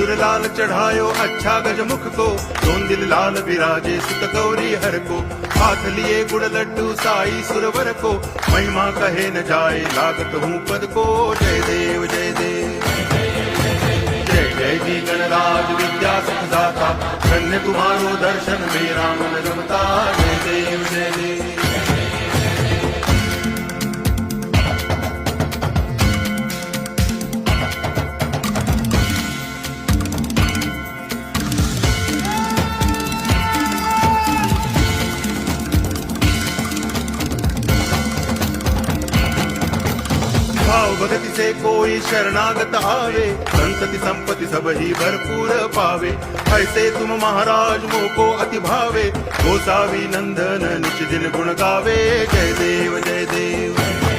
सिंदूर लाल चढ़ायो अच्छा गजमुख को, दोन दिल लाल विराजे सुत गौरी हर को। हाथ लिए गुड़ लड्डू साई सुरवर को, महिमा कहे न जाए लागत हूँ पद को। जय देव जय देव जय जय जी गणराज विद्या सुखदाता, धन्य तुम्हारो दर्शन मेरा मन रमता। जय देव जय देव भाव भगति से कोई शरणागत आवे, संतति संपत्ति सब ही भरपूर पावे। ऐसे तुम महाराज मोको अति भावे, गोसावी नंदन निच दिन गुण गावे। जय देव जय देव